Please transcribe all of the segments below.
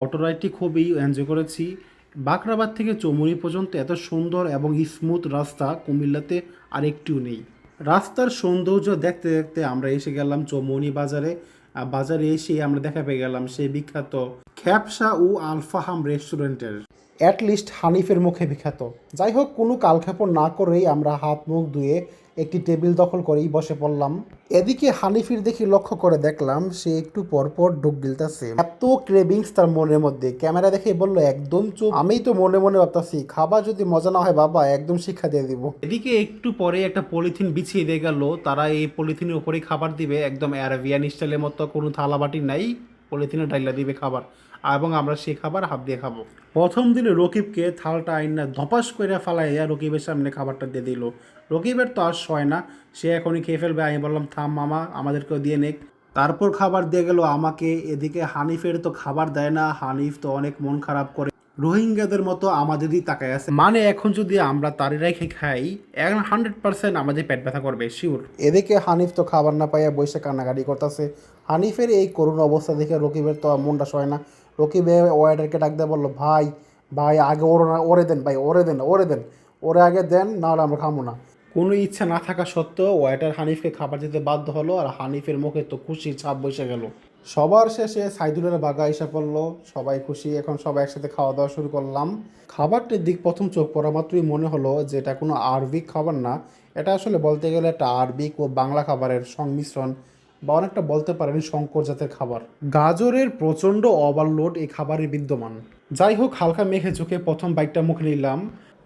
Auto রাইডটি খুবই enjoy করেছি। বাখরাবাদ থেকে চৌমুহনী পর্যন্ত এত সুন্দর এবং স্মুথ রাস্তা কুমিল্লাতে আরেকটিও নেই। রাস্তার সৌন্দর্য দেখতে দেখতে আমরা এসে গেলাম চৌমুহনী বাজারে। বাজারে এসে আমরা দেখা পেয়ে গেলাম সেই বিখ্যাত খ্যাপসা ও আলফাহাম রেস্টুরেন্টের, অ্যাটলিস্ট হানিফের মুখে বিখ্যাত। যাই হোক, কোনো কালক্ষেপণ না করেই আমরা হাত মুখ ধুয়ে একটি টেবিল দখল করেই বসে পড়লাম। এদিকে হানিফির দেখি লক্ষ্য করে দেখলাম সে একটু পরপর ঢোক গিলতেছে। এত ক্রেভিংস তার মনের মধ্যে, ক্যামেরা দেখে বললো একদম চুপ। আমিই তো মনে মনে ভাবতাছি খাবার যদি মজা না হয় বাবা একদম শিক্ষা দিয়ে দিব। এদিকে একটু পরে একটা পলিথিন বিছিয়ে দিয়ে গেল, তারা এই পলিথিনের উপরেই খাবার দিবে, একদম অ্যারাবিয়ান স্টাইলের মতো, কোনো থালাবাটি নাই, পলিথিনে ডাইলা দিবে খাবার, এবং আমরা সেই খাবার হাত দিয়ে খাবো। প্রথম দিনে রকিবকে থালটা আইনা ধপাস করে ফালাইয়া রকিবের সামনে খাবারটা দিয়ে দিল। রকিবের তো আর সয় না, সে এখনই খেয়ে ফেলবে। আমি বললাম থাম মামা, আমাদেরকেও দিয়ে নেক। তারপর খাবার দিয়ে গেল আমাকে। এদিকে হানিফের তো খাবার দেয় না, হানিফ তো অনেক মন খারাপ করে রোহিঙ্গাদের মতো আমাদেরই তাকায় আছে, মানে এখন যদি আমরা তারই রেখে খাই 100% আমাদের পেট ব্যথা করবে শিওর। এদিকে হানিফ তো খাবার না পাইয়া বসে কান্নাকাটি করতেছে। হানিফের এই করুণ অবস্থা দেখে রকিবের তো আর মনটা সয় না। রকিবে ওয়াইডারকে ডাক দিয়ে বললো ভাই ভাই আগে ওরে দেন ভাই, ওরে আগে দেন, নাহলে আমরা খাবো না। কোনো ইচ্ছা না থাকা সত্ত্বেও ওয়েটার হানিফকে খাবার দিতে বাধ্য হলো, আর হানিফের মুখে তো খুশির ছাপ বসে গেল। সবার শেষে সাইদুলের বাগা এসে পড়লো, সবাই খুশি। এখন সবাই একসাথে খাওয়া দাওয়া শুরু করলাম। খাবারটির দিক প্রথম চোখ পড়া মাত্রই মনে হলো যে এটা কোনো আরবিক খাবার না, এটা আসলে বলতে গেলে একটা আরবিক ও বাংলা খাবারের সংমিশ্রণ, বা অনেকটা বলতে পারেন শঙ্কর জাতের খাবার। গাজরের প্রচণ্ড ওভারলোড এই খাবারে বিদ্যমান। যাই হোক, হালকা মেখে চোখে প্রথম বাইকটা মুখে নিলাম।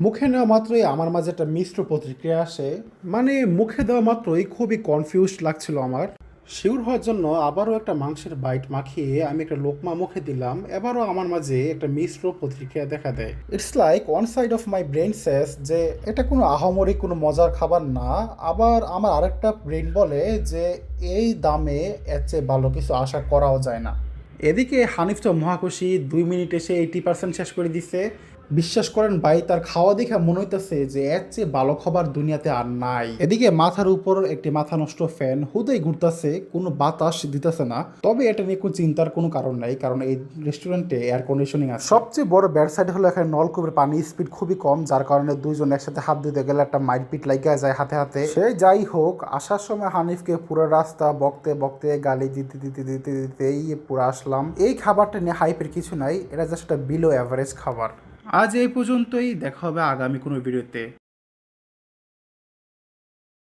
মুখে নেওয়া মাত্রই আমার মাঝে একটা মিশ্র প্রতিক্রিয়া আসে, মানে মুখে দেওয়া মাত্রই খুবই কনফিউজড লাগছিল আমার। শিওর হওয়ার জন্য আবারও একটা মাংসের বাইট মাখিয়ে আমি একটা লোকমা মুখে দিলাম, এবারও আমার মাঝে একটা মিশ্র প্রতিক্রিয়া দেখা দেয়। It's like one side of my brain says যে এটা কোনো আহামরি কোনো মজার খাবার না, আবার আমার আরেকটা ব্রেন বলে যে এই দামে এর চেয়ে ভালো কিছু আশা করাও যায় না। এদিকে হানিফ তো মহাখুশি, 2 মিনিট এসে 80% শেষ করে দিছে। বিশ্বাস করেন ভাই, তার খাওয়া দেখে মনে হইতেছে যে এর চেয়ে ভালো খাবার দুনিয়াতে আর নাই। এদিকে মাথার উপর একটি মাথা নষ্ট ফ্যান হুদাই ঘুরতেছে, কোনো বাতাস দিতেছে না। তবে এটা নিয়ে কোনো চিন্তার কোনো কারণ নাই, কারণ এই রেস্টুরেন্টে এয়ার কন্ডিশনিং আছে। সবচেয়ে বড় ব্যাড সাইড হলো এখানে নলকূপের পানি স্পিড খুবই কম, যার কারণে দুইজন একসাথে হাত দিতে গেলে একটা মারপিট লাগিয়া যায় হাতে হাতে। সে যাই হোক, আসার সময় হানিফকে পুরো রাস্তা বকতে বকতে গালি দিতে দিতে দিতে দিতেই পুরো আসলাম। এই খাবারটা নিয়ে হাইপের কিছু নাই, এটা জাস্ট একটা বিলো অ্যাভারেজ খাবার। আজ এই পর্যন্তই, দেখা হবে আগামী কোনো ভিডিওতে।